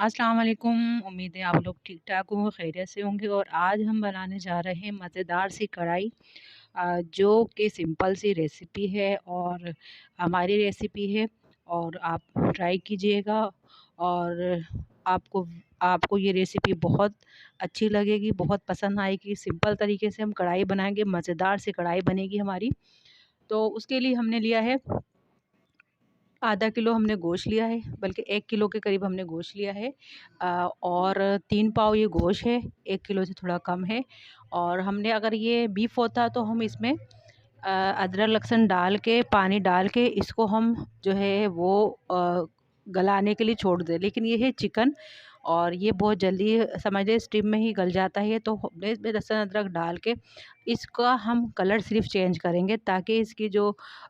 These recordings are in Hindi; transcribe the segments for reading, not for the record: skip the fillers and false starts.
अस्सलाम वालेकुम। उम्मीद है आप लोग ठीक-ठाक होंगे, खैरियत से होंगे। और आज हम बनाने जा रहे हैं मज़ेदार सी कढ़ाई, जो कि सिंपल सी रेसिपी है और हमारी रेसिपी है। और आप ट्राई कीजिएगा और आपको आपको ये रेसिपी बहुत अच्छी लगेगी, बहुत पसंद आएगी। सिंपल तरीके से हम कढ़ाई बनाएँगे, मज़ेदार सी कढ़ाई बनेगी हमारी। तो उसके लिए हमने लिया है आधा किलो हमने गोश्त लिया है, बल्कि 1 किलो के करीब हमने गोश्त लिया है। और 3 पाव ये गोश्त है, 1 किलो से थोड़ा कम है। और हमने अगर ये बीफ होता तो हम इसमें अदरक लहसुन डाल के, पानी डाल के इसको हम जो है वो गलाने के लिए छोड़ दें। लेकिन ये है चिकन और ये बहुत जल्दी समझ लें स्टीम में ही गल जाता है। तो हमने इसमें लहसुन अदरक डाल के इसका हम कलर सिर्फ़ चेंज करेंगे, ताकि इसकी जो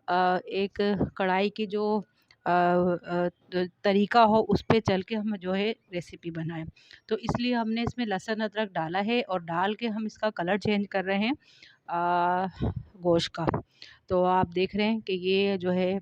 एक कढ़ाई की जो तरीका हो उस पे चल के हम जो है रेसिपी बनाएँ। तो इसलिए हमने इसमें लहसुन अदरक डाला है और डाल के हम इसका कलर चेंज कर रहे हैं गोश्त का। तो आप देख रहे हैं कि ये जो है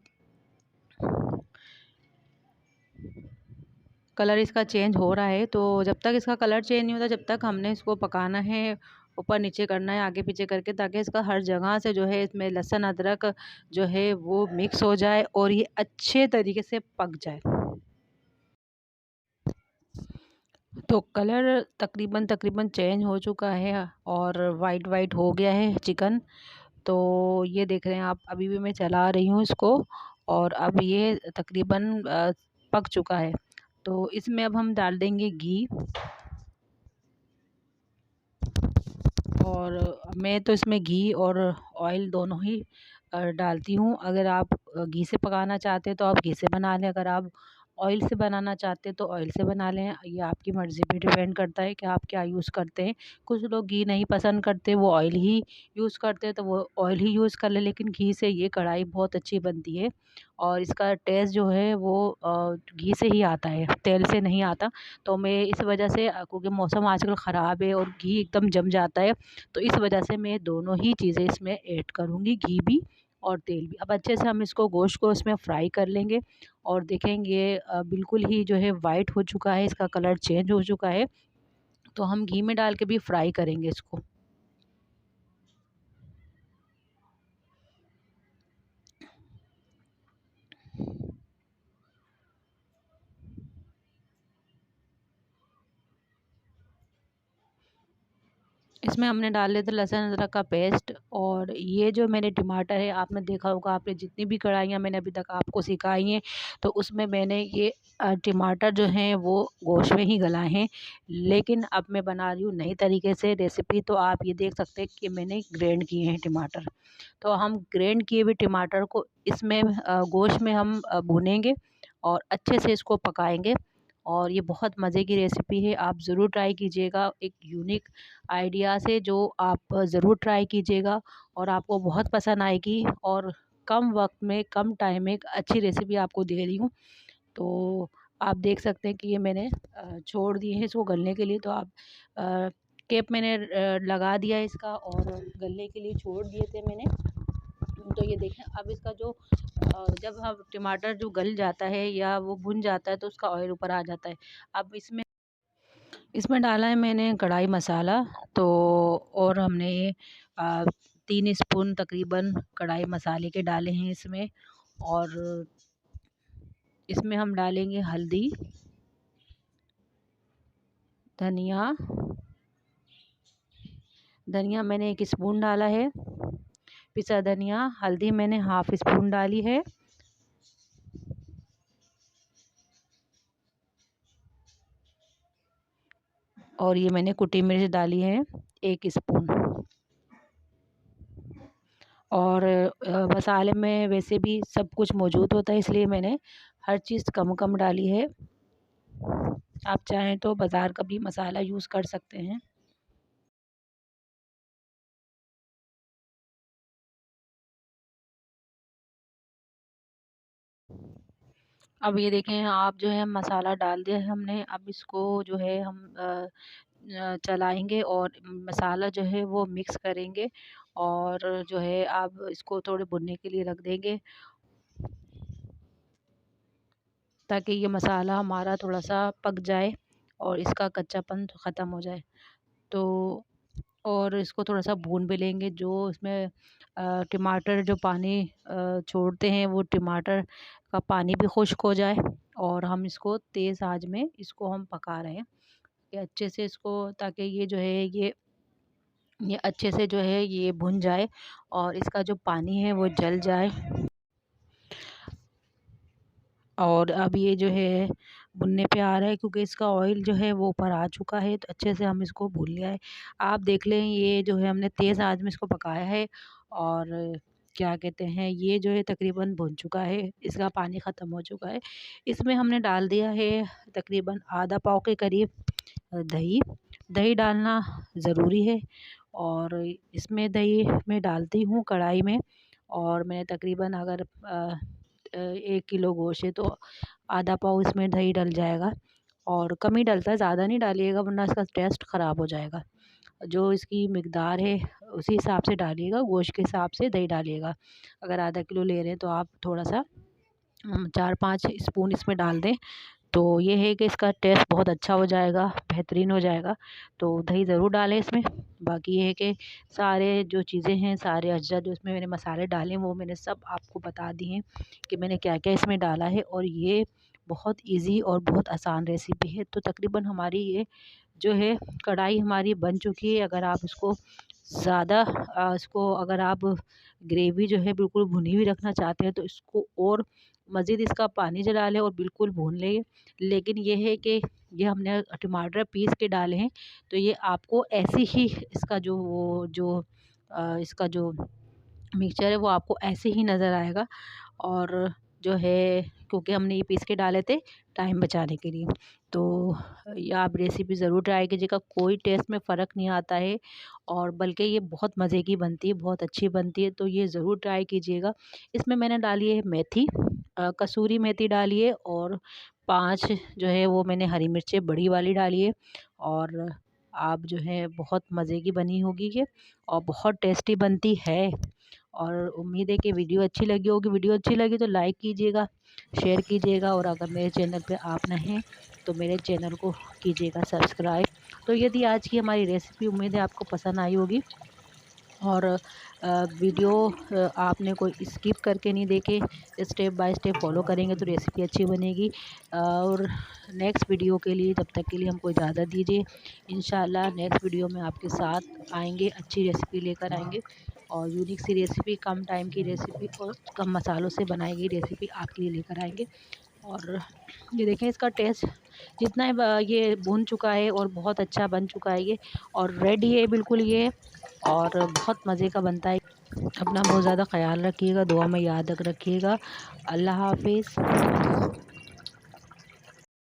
कलर इसका चेंज हो रहा है। तो जब तक इसका कलर चेंज नहीं होता, जब तक हमने इसको पकाना है, ऊपर नीचे करना है, आगे पीछे करके, ताकि इसका हर जगह से जो है इसमें लहसुन अदरक जो है वो मिक्स हो जाए और ये अच्छे तरीके से पक जाए। तो कलर तकरीबन तकरीबन चेंज हो चुका है और वाइट वाइट हो गया है चिकन। तो ये देख रहे हैं आप, अभी भी मैं चला रही हूँ इसको और अब ये तकरीबन पक चुका है। तो इसमें अब हम डाल देंगे घी। और मैं तो इसमें घी और ऑयल दोनों ही डालती हूँ। अगर आप घी से पकाना चाहते हैं तो आप घी से बना लें, अगर आप ऑयल से बनाना चाहते हैं तो ऑयल से बना लें। ये आपकी मर्ज़ी पे डिपेंड करता है कि आप क्या यूज़ करते हैं। कुछ लोग घी नहीं पसंद करते, वो ऑयल ही यूज़ करते हैं, तो वो ऑयल ही यूज़ कर लें। लेकिन घी से ये कढ़ाई बहुत अच्छी बनती है और इसका टेस्ट जो है वो घी से ही आता है, तेल से नहीं आता। तो मैं इस वजह से क्योंकि मौसम आजकल ख़राब है और घी एकदम जम जाता है, तो इस वजह से मैं दोनों ही चीज़ें इसमें ऐड करूँगी, घी भी और तेल भी। अब अच्छे से हम इसको गोश्त को इसमें फ्राई कर लेंगे और देखेंगे बिल्कुल ही जो है वाइट हो चुका है, इसका कलर चेंज हो चुका है। तो हम घी में डाल के भी फ्राई करेंगे इसको। इसमें हमने डाले थे लहसुन अदरक का पेस्ट। और ये जो मैंने टमाटर है, आपने देखा होगा, आपने जितनी भी कढ़ाइयाँ मैंने अभी तक आपको सिखाई हैं, तो उसमें मैंने ये टमाटर जो हैं वो गोश्त में ही गलाए हैं। लेकिन अब मैं बना रही हूँ नई तरीके से रेसिपी, तो आप ये देख सकते हैं कि मैंने ग्राइंड किए हैं टमाटर। तो हम ग्राइंड किए हुए टमाटर को इसमें गोश्त में हम भूनेंगे और अच्छे से इसको पकाएँगे। और ये बहुत मज़े की रेसिपी है, आप ज़रूर ट्राई कीजिएगा। एक यूनिक आइडिया से जो आप ज़रूर ट्राई कीजिएगा और आपको बहुत पसंद आएगी। और कम वक्त में, कम टाइम में एक अच्छी रेसिपी आपको दे रही हूँ। तो आप देख सकते हैं कि ये मैंने छोड़ दिए हैं इसको गलने के लिए। तो आप कैप मैंने लगा दिया है इसका और गलने के लिए छोड़ दिए थे मैंने। तो ये देखें, अब इसका जो जब हम टमाटर जो गल जाता है या वो भुन जाता है तो उसका ऑयल ऊपर आ जाता है। अब इसमें इसमें डाला है मैंने कढ़ाई मसाला। तो और हमने 3 स्पून तकरीबन कढ़ाई मसाले के डाले हैं इसमें। और इसमें हम डालेंगे हल्दी, धनिया। धनिया मैंने 1 स्पून डाला है पिसा धनिया। हल्दी मैंने हाफ़ स्पून डाली है। और ये मैंने कुटी मिर्च डाली है 1 स्पून। और मसाले में वैसे भी सब कुछ मौजूद होता है, इसलिए मैंने हर चीज़ कम कम डाली है। आप चाहें तो बाज़ार का भी मसाला यूज़ कर सकते हैं। अब ये देखें आप, जो है मसाला डाल दिया है हमने। अब इसको जो है हम चलाएँगे और मसाला जो है वो मिक्स करेंगे। और जो है आप इसको थोड़े भुनने के लिए रख देंगे। ताकि ये मसाला हमारा थोड़ा-सा पक जाए और इसका कच्चापन ख़त्म हो जाए। तो और इसको थोड़ा-सा भून भी लेंगे। जो इसमें टमाटर जो पानी छोड़ते हैं, वो टमाटर का पानी भी खुश्क हो जाए और हम इसको तेज़ आँच में इसको हम पका रहे हैं कि अच्छे से इसको, ताकि ये जो है ये अच्छे से जो है ये भुन जाए और इसका जो पानी है वो जल जाए। और अब ये जो है भुनने पे आ रहा है, क्योंकि इसका ऑयल जो है वो ऊपर आ चुका है, तो अच्छे से हम इसको भून लिया है। आप देख लें, ये जो है हमने तेज़ आँच में इसको पकाया है और क्या कहते हैं, ये जो है तकरीबन भुन चुका है, इसका पानी ख़त्म हो चुका है। इसमें हमने डाल दिया है तकरीबन आधा पाव के करीब दही। दही डालना ज़रूरी है और इसमें दही मैं डालती हूँ कढ़ाई में। और मैं तकरीबन अगर 1 किलो गोश्त है तो आधा पाव इसमें दही डल जाएगा और कम ही डलता है, ज़्यादा नहीं डालिएगा वरना इसका टेस्ट ख़राब हो जाएगा। जो इसकी मिकदार है उसी हिसाब से डालिएगा, गोश्त के हिसाब से दही डालिएगा। अगर आधा किलो ले रहे हैं तो आप थोड़ा-सा 4-5 स्पून इसमें डाल दें, तो ये है कि इसका टेस्ट बहुत अच्छा हो जाएगा, बेहतरीन हो जाएगा। तो दही ज़रूर डालें इसमें। बाकी ये है कि सारे जो चीज़ें हैं, सारे अज्जा जो इसमें मैंने मसाले डाले हैं, वो मैंने सब आपको बता दिए हैं कि मैंने क्या-क्या इसमें डाला है। और ये बहुत ईज़ी और बहुत आसान रेसिपी है। तो तकरीबन हमारी ये जो है कढ़ाई हमारी बन चुकी है। अगर आप इसको ज़्यादा इसको अगर आप ग्रेवी जो है बिल्कुल भुनी हुई रखना चाहते हैं तो इसको और मज़ीद इसका पानी जो डालें और बिल्कुल भून लें। लेकिन ये है कि ये हमने टमाटर पीस के डाले हैं, तो ये आपको ऐसे ही इसका जो वो जो इसका जो मिक्सचर है वो आपको ऐसे ही नज़र आएगा। और जो है, क्योंकि हमने ये पीस के डाले थे टाइम बचाने के लिए। तो ये आप रेसिपी ज़रूर ट्राई कीजिएगा, कोई टेस्ट में फ़र्क नहीं आता है और बल्कि ये बहुत मज़े की बनती है, बहुत अच्छी बनती है। तो ये ज़रूर ट्राई कीजिएगा। इसमें मैंने डाली है मेथी, कसूरी मेथी डाली है और 5 जो है वो मैंने हरी मिर्चें बड़ी वाली डाली है। और आप जो है बहुत मज़े की बनी होगी ये और बहुत टेस्टी बनती है। और उम्मीद है कि वीडियो अच्छी लगी होगी। वीडियो अच्छी लगी तो लाइक कीजिएगा, शेयर कीजिएगा और अगर मेरे चैनल पे आप नए हैं तो मेरे चैनल को कीजिएगा सब्सक्राइब। तो ये थी आज की हमारी रेसिपी, उम्मीद है आपको पसंद आई होगी। और वीडियो आपने कोई स्किप करके नहीं देखे, स्टेप बाय स्टेप फॉलो करेंगे तो रेसिपी अच्छी बनेगी। और नेक्स्ट वीडियो के लिए, तब तक के लिए हमको इजाज़त दीजिए। इंशाल्लाह नेक्स्ट वीडियो में आपके साथ आएंगे, अच्छी रेसिपी लेकर आएंगे और यूनिक सी रेसिपी, कम टाइम की रेसिपी और कम मसालों से बनाई गई रेसिपी आपके लिए लेकर आएंगे। और ये देखें, इसका टेस्ट जितना है ये भून चुका है और बहुत अच्छा बन चुका है ये और रेडी है बिल्कुल ये, और बहुत मज़े का बनता है। अपना बहुत ज़्यादा ख़याल रखिएगा, दुआ में याद रखिएगा। अल्लाह हाफ़िज़।